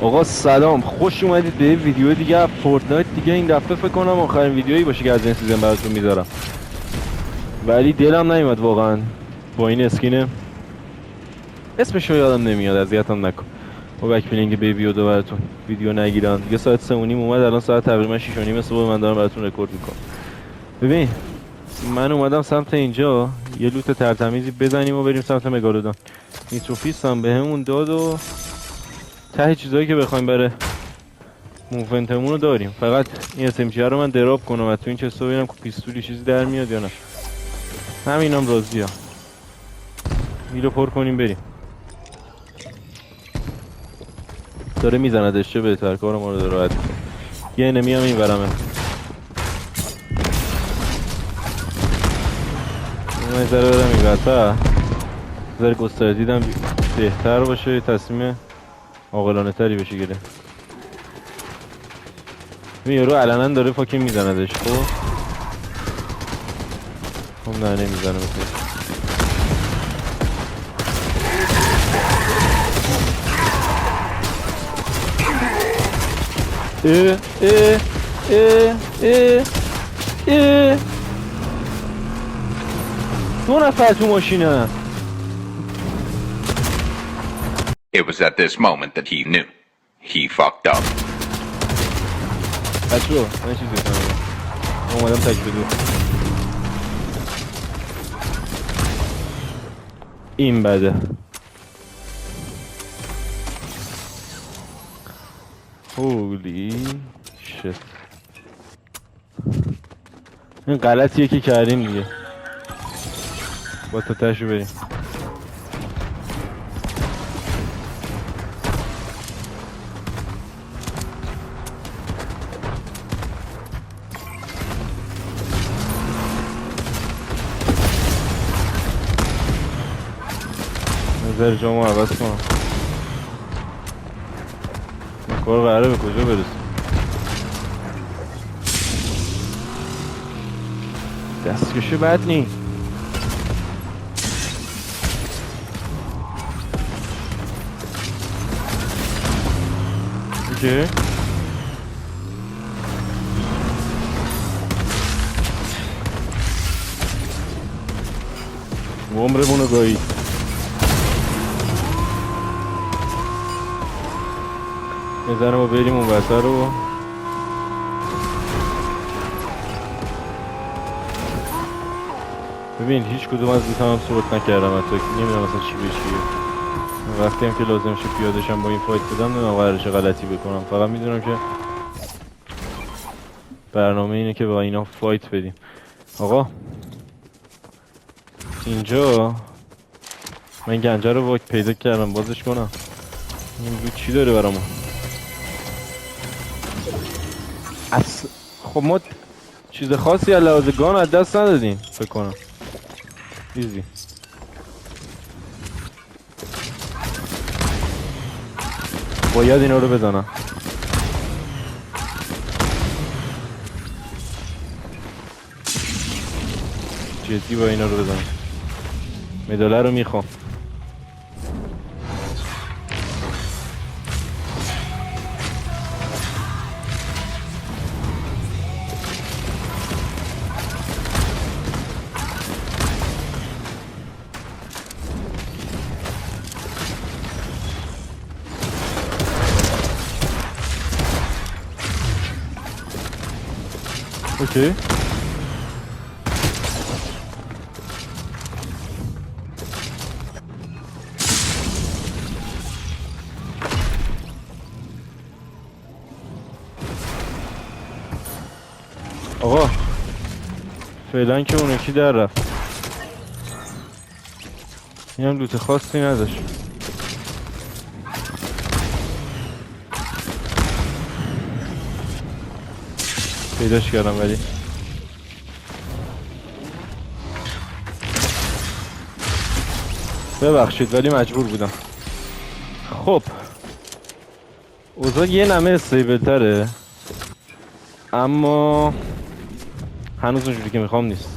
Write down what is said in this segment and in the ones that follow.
آقا سلام، خوش اومدید به ویدیو دیگه از فورتنایت. دیگه این دفعه فکر کنم آخرین ویدیویی باشه که از این سیزن براتون میذارم، ولی دلم نیومد واقعا با این اسکین اسمشو یادم نمیاد، اذیتم نکن. با بک پلینگ بیبی و دو براتون ویدیو نگیرم دیگه. ساعت 3:30 اومد، الان ساعت تقریبا 6:30 صبح من دارم براتون رکورد میکنم. ببین، من اومدم سمت اینجا یه لوت ترتمیزی بزنیم و بریم سمت مگالودون. نیتروفیس هم بهمون داد و ته چیزایی که بخوایم بره موومنتمون رو داریم. فقط این SMG رو من دراپ کنم و تو این چستو ببینم که پیستولی چیزی در میاد یا نه. همینم راضی‌ام. میلو پر کنیم بریم. داره میزندش، چه بهتر، کار ما رو داره راحت. یه انمی هم این ورمه. من ذره برم این ورطه، ذره گستره دیدم بهتر باشه، تصمیم عاقلانه تری بشه گره. این یارو علنا داره فاکین میزندش. خب نه نمیزنه مثل اه اه اه اه اه. دو نفر تو ماشینه. It was at this moment that he knew. He fucked up. بچه من چیز بکنم، اومدم تک بدو. این بده. هولی شت، این غلطیه که کردیم دیگه. با تا تشو بریم. نظر جامو عوض کنم. این کار قراره به کجا برسیم؟ دستکشه بد نی. اوکی عمرمونو گاهی. یه ذره ما بریم اون وسط رو. ببین هیچ کدوم از لوتام هم سورت نکردم، حتی نمیدونم اصلا چی به چیه. وقتی هم که لازم شه پیاده‌شم با این فایت بدم، نمیدونم قراره چه غلطی بکنم. فقط میدونم که برنامه اینه که با اینا فایت بدیم. آقا اینجا من گنجه رو واک پیدا کردم، بازش کنم. این رو چی داره برامون؟ خب ما چیز خاصی از لحاظ گان از دست ندادیم فکر کنم. ایزی. باید اینا رو بزنم. جدی با اینا رو بزنم. مداله رو میخوام. اوکی آقا فعلا که اون یکی در رفت. این هم لوت خاصی نداشت. پیداش کردم ولی ببخشید ولی مجبور بودم. خب اوضاع یه نمه استیبل تره، اما هنوز اونجوری که میخوام نیست.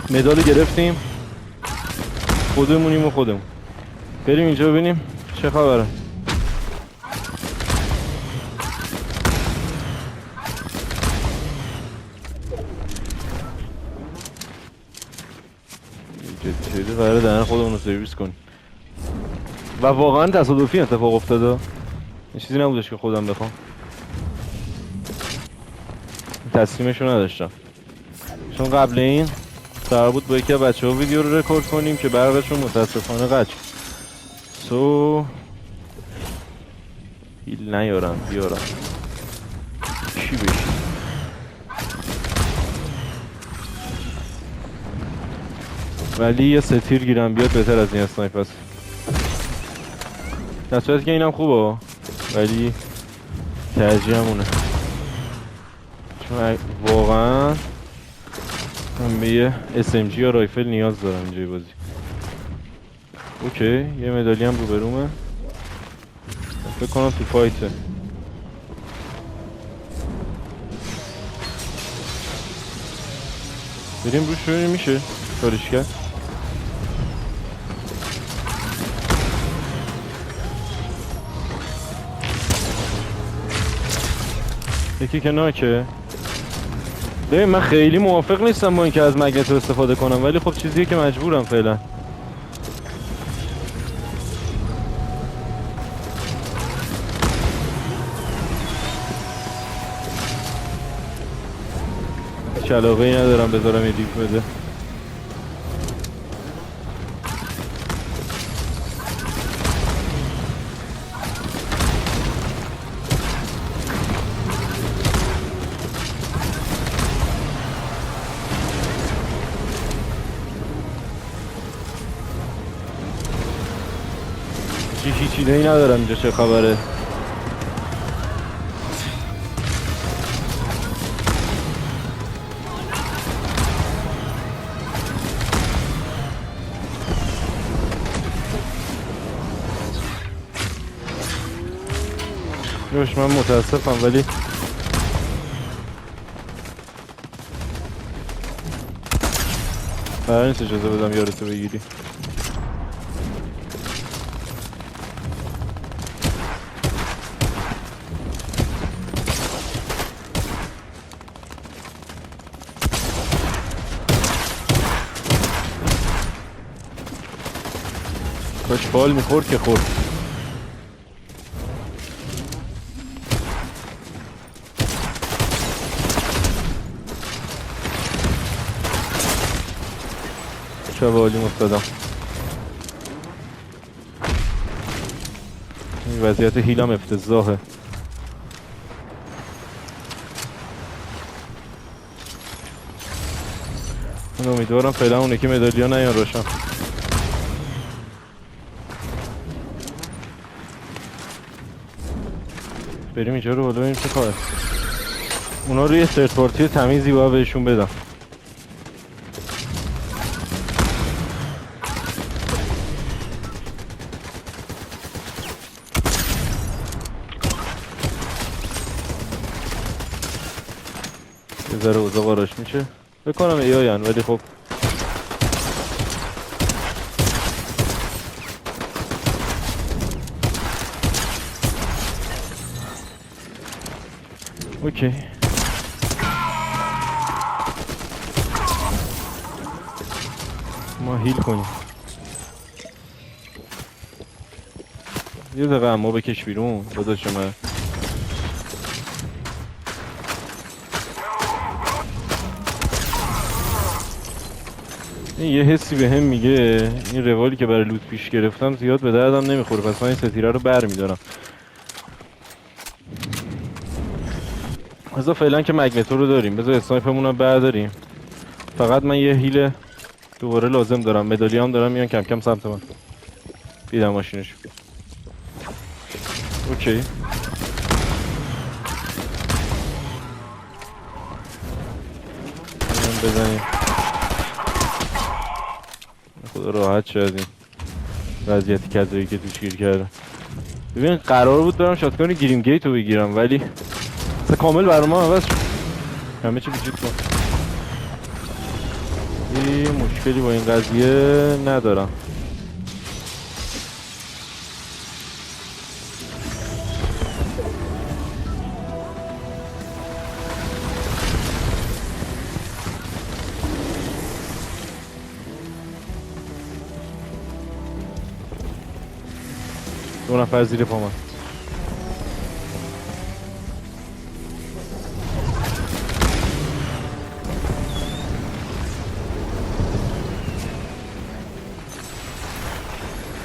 مدال گرفتیم، خودمونیم و خودمون. بریم اینجا ببینیم چه چه خبره؟ جدی قراره دهن خودمون رو سرویس کنیم و واقعا تصادفی اتفاق افتاده. این چیزی نبودش که خودم بخوام، تصمیمشو نداشتم، چون قبل این قرار بود با یکی از بچه‌ها ویدیو رو رکورد کنیم که برقشون متاسفانه قطع شد. هیل نیارم بیارم چی بشی. ولی یه ستیر گیرم بیاد بهتر از این اسنایپ هست. در صورتی که اینم خوبه ولی ترجیحمونه، چون واقعا من به یه SMG یا رایفل نیاز دارم اینجای بازی. اوکی یه مدالی هم رو برومه، فکر کنم تو فایته. بریم روش ببینیم میشه کارش کرد. یکی که ناکه. ببین من خیلی موافق نیستم با اینکه از مگنتو استفاده کنم، ولی خب چیزیه که مجبورم فعلا. هیچ علاقه‌ای ندارم بذارم یه دیپ بده. هیچ ایده‌ای ندارم اینجا چه خبره. یوش من متاسفم ولی قرار نیست اجازه بدم یارتو بگیری. کاش بال میخورد که خورد. چه بالی افتادم. این وضعیت هیلم افتضاحه. من امیدوارم فعلا اونه که مدالیا نیان روشن. بریم اینجا رو بالا بریم چه کار. اونا روی سرد پارتی تمیزی باید بهشون بدم. یه ذره اوضاع باراش میشه بکنم ایاین، ولی خب اوکی. ما هیل کنیم. یه دقیقه اما بکش بیرون داداش من. این یه حسی به هم میگه این روالی که برای لوت پیش گرفتم زیاد به دردم نمیخوره، پس من این ستیره رو بر میدارم. بذار فعلا که مگنتو رو داریم، بذار اسنایپمون رو برداریم. فقط من یه هیل دوباره لازم دارم. مدالی هم دارم میان کم کم سمت من. بیدم ماشینش. اوکی. بزنیم. خدا راحت شد این وضعیتی کذایی که توش گیر کرده. ببین قرار بود برم شاتگان گریم گیت رو بگیرم ولی کامل برای ما عوض شد. همه چی وجود کن. یه مشکلی با این قضیه ندارم. دو نفر زیر پا من.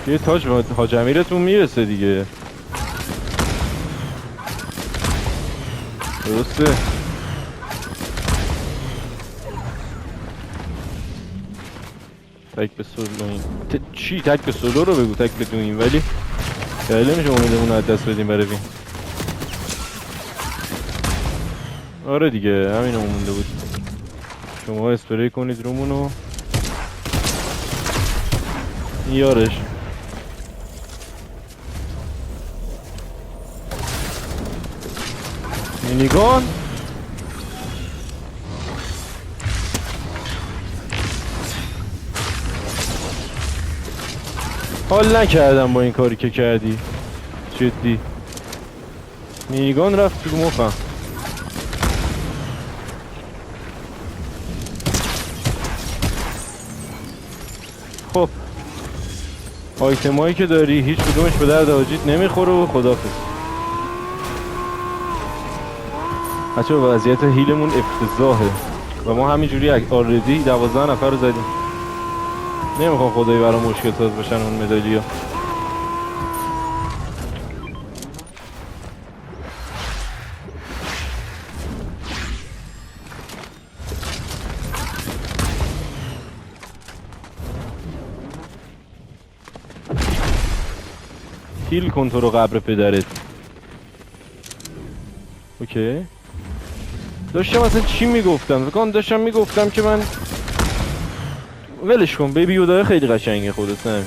یه تاج به حاج امیرتون میرسه دیگه. درسته. تک به سولو چی؟ تک به سولو رو بگو، تک بدونیم. ولی خیلی میشه امیدمون از دست بدیم برای وین. آره دیگه همین مونده بود. شما اسپری کنید رومونو. یارش مینیگان. حال نکردم با این کاری که کردی جدی. مینیگان رفت تو مخم. خب آیتمایی که داری هیچ کدومش به درد حاجیت نمیخوره و خدافظ. بچه وضعیت هیلمون افتضاحه و ما همینجوری آردی 12 نفر رو زدیم. نمیخوام خدایی برای مشکل ساز باشن اون مدالیا. هیل کن تو رو قبر پدرت. اوکی داشتم اصلا چی میگفتم؟ فکرم داشتم میگفتم که من ولش کن بیبی یودا خیلی قشنگه خودت. نه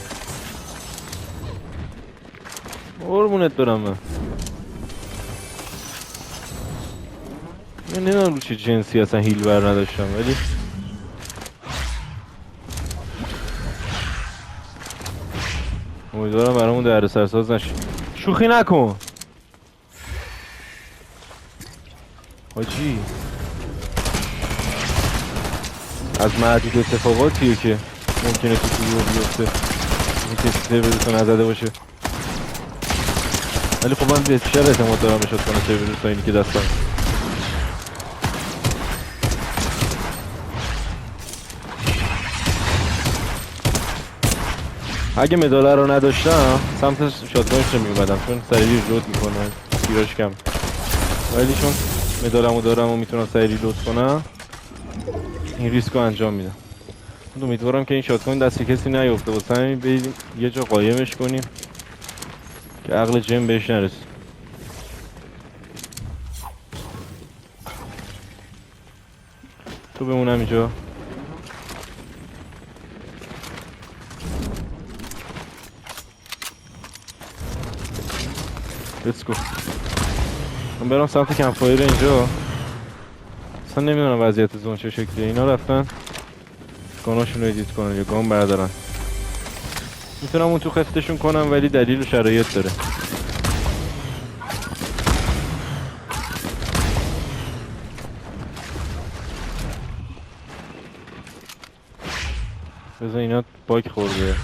قربونت برم. من نمیدونم رو چه جنسی اصلا هیل بر نداشتم ولی امیدوارم برامون درد سرساز نشه. شوخی نکن حاجی. از معدود اتفاقاتیه که ممکنه تو گروه بیفته. این کسی سیویروسو نزده باشه. ولی خب من بیشتر اعتماد دارم به شات کنه سیویروسو اینی که دستم. اگه مداله رو نداشتم سمت شاتگانش نمیومدم چون سریع ریلود میکنه تیراش کم. ولی چون مدالمو دارم و میتونم سریع ریلود کنم این ریسک رو انجام میدم. امیدوارم که این شاتگان دست کسی نیفته. واسه همین بریم یه جا قایمش کنیم که عقل جن بهش نرسه. تو بمونم اینجا. Let's go. من برم سمت کمپایر اینجا. اصلا نمیدونم وضعیت زون چه شکلیه. اینا رفتن گاناشون رو ادیت کنن یا گان بردارن. میتونم اون تو خفتشون کنم ولی دلیل و شرایط داره. بذار اینا باگ خورده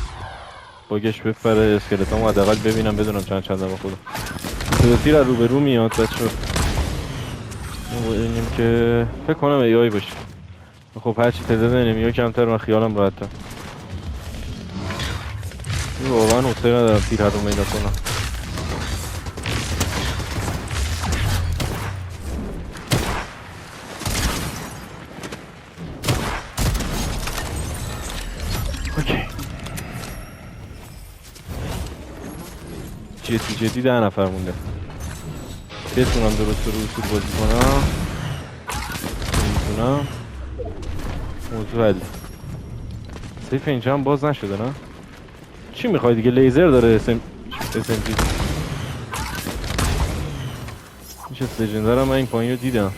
باگش بپره. اسکلتامو حداقل ببینم بدونم چند با خودم. صداتی رو به رو میاد بچه. اینیم که فکر کنم ای آی باشه. خب هرچی تعداد انمی‌ها کمتر من خیالم راحت‌تر. این واقعا حوصله ندارم تیر هر رو میدا کنم. اوکی جدی 10 نفر مونده. بتونم درست رو اصول بازی کنم. نمیتونم. موضوع حل. سیف اینجا هم باز نشده نه؟ چی میخوای دیگه؟ لیزر داره SMG. میشه لژندر هم من این پایین رو دیدم.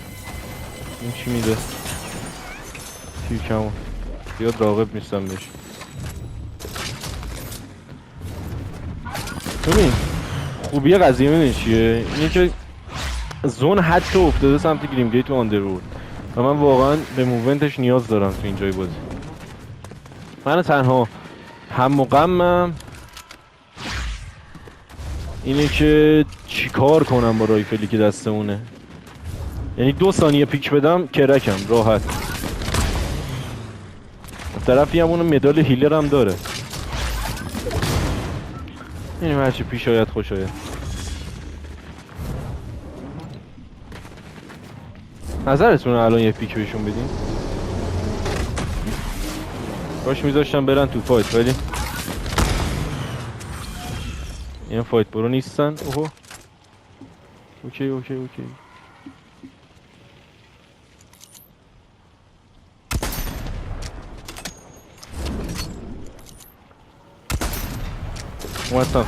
این چی میده؟ تیرکمون زیاد راغب نیستم بهش. ببین خوبیه قضیه میدونی چیه؟ اینه که زون حتی افتاده سمت گریم گیت و آندرورد و من واقعا به موومنتش نیاز دارم تو اینجای بازی. من تنها هم و غمم اینه که چیکار کنم با رایفلی که دستمونه. یعنی 2 ثانیه پیک بدم کرکم راحت. طرفی هم اونو مدال هیلر هم داره. این هرچی پیش آید خوش آید. نظرتونه الان یه پیک بهشون بدیم؟ باش میذاشتم برن تو فایت ولی این فایت برو نیستن. اوه اوکی اوکی اوکی. اومدتم.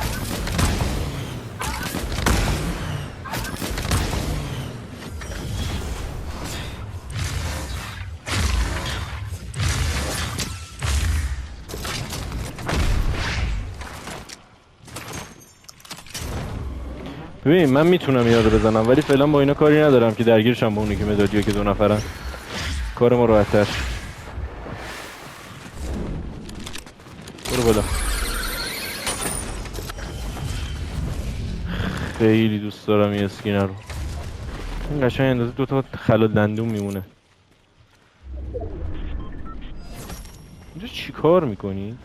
ببین من میتونم یاد بزنم ولی فعلا با اینا کاری ندارم که درگیرشم با اونی که مدادیو که 2 نفرن. کار ما راحت‌تر. برو بالا. خیلی دوست دارم این اسکینه رو. این قشنگ اندازه 2 تا خلال دندون میمونه. اینجا چی کار میکنی؟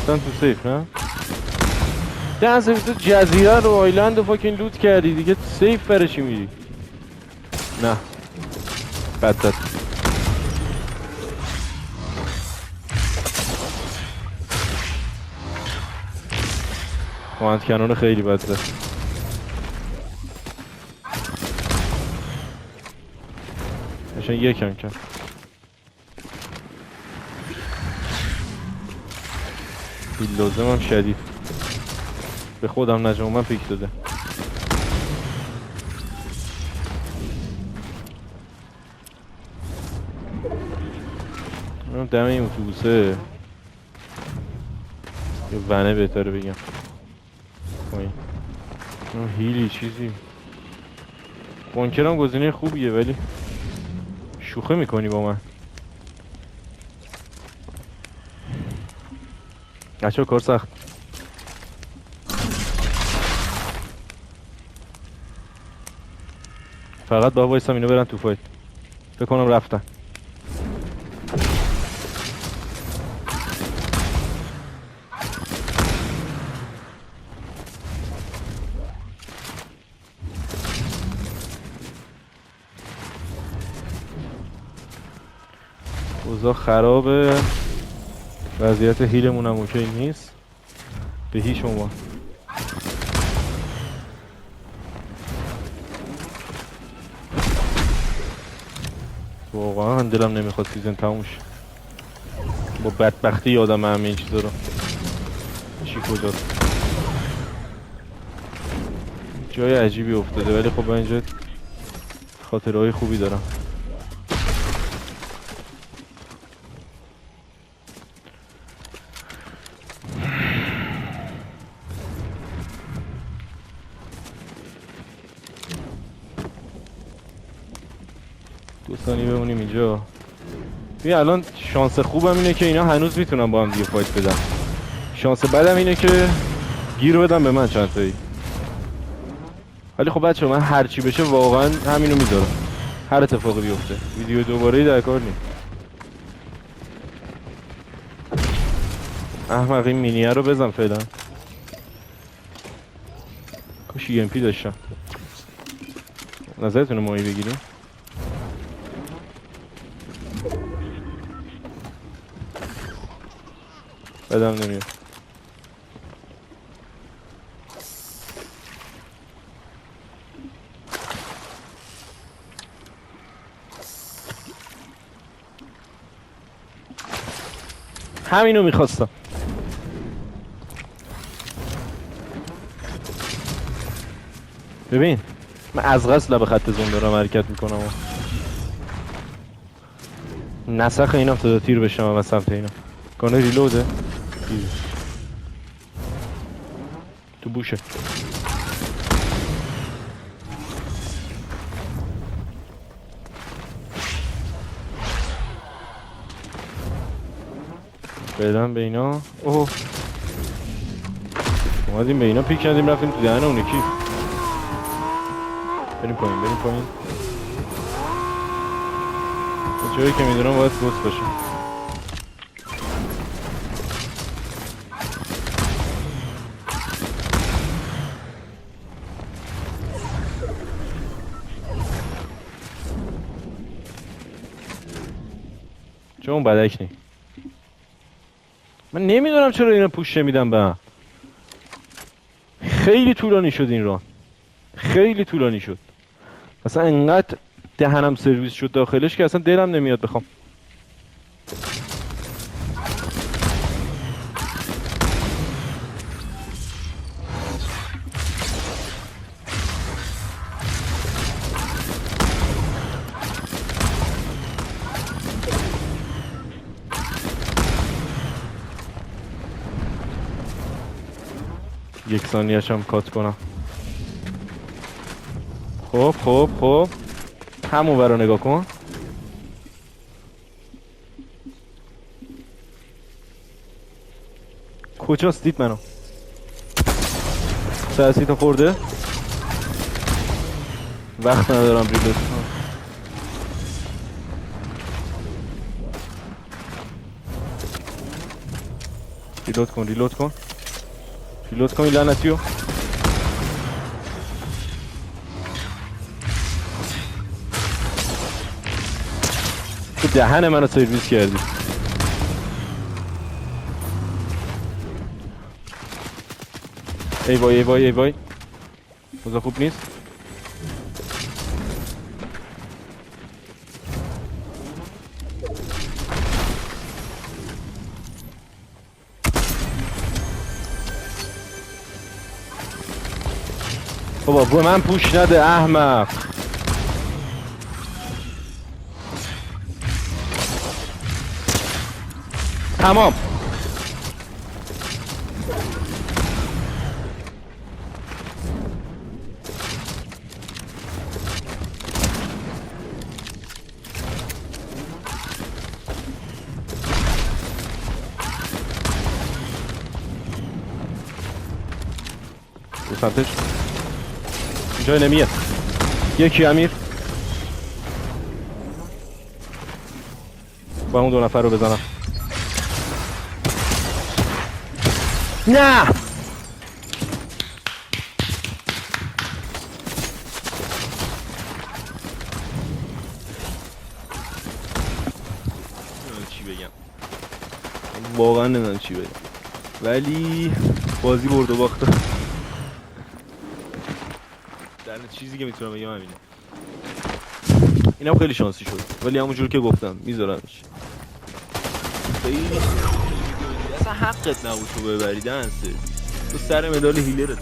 اصلا تو سیف نه؟ ده تو جزیره رو آیلند رو فاکین لوت کردی دیگه سیف برای چی میری؟ نه بدت. کمانت کنون خیلی بده. عشان یکم کن. این لازم هم شدید به خودم نجام من پیک داده. دم این اتوبوسه یا ونه بهتره بگم. هیلی چیزی بانکرم گزینه خوبیه ولی شوخه میکنی با من. بچه‌ها کار سخت. فقط با وایسم اینو برن تو فایت. فکر کنم رفتن. اوضاع خرابه. وضعیت هیلمون هم اوکی نیست به هیچ عنوان. واقعا دلم نمیخواد سیزن تموم شه. با بدبختی یادم همه این چیزا رو. چی کجاست؟ جای عجیبی افتاده ولی خب من اینجا خاطرهای خوبی دارم. دوستانی بمونیم اینجا. ببین الان شانس خوبم اینه که اینا هنوز میتونن با هم دیگه فایت بدن. شانس بدم اینه که گیر بدم به من چند تایی. ولی خب بچه‌ها من هر چی بشه واقعا همینو میذارم. هر اتفاقی بیفته ویدیو دوباره در کار نیست. احمق این مینیه رو بزن فعلا. کاش ام پی داشتم. نظرتونه ماهی بگیریم؟ بدم نمیاد. همینو میخواستم. ببین من از قصد لب خط زون دارم حرکت میکنم. نسخ اینم تا تیر بشم و سمت اینا. کانه ریلوده تو بوشه. بدم به اینا. اوه اومدیم به اینا پیک کردیم رفتیم تو دهن اون یکی. بریم پایین بریم پایین. جایی که میدونم باید بوس باشه. چون اون بدک نی. من نمیدونم چرا اینا پوش نمیدم به هم. خیلی طولانی شد این راه. خیلی طولانی شد. اصلا انقدر دهنم سرویس شد داخلش که اصلا دلم نمیاد بخوام. یک ثانیه‌اش هم کات کنم. خب همون برا نگاه کن. کجاست دید منو؟ سرسی تا خورده؟ وقت ندارم ریلود کنم. ریلود کن این لعنتیو. تو دهن منو سرویس کردی. ای وای اوضاع خوب نیست. بابا به من پوش نده احمق. تمام. به سمتش اینجا نمیه. یکی امیر با اون دو نفر رو بزنم. نه چی بگم، واقعا نمیدونم چی بگم، ولی بازی برد و باخت. در چیزی که میتونم بگم همینه. اینم خیلی شانسی شد، ولی همونجور که گفتم میذارمش. خیلی اصلا حقت نبود تو ببری دنسه. تو سر مدال هیلرت.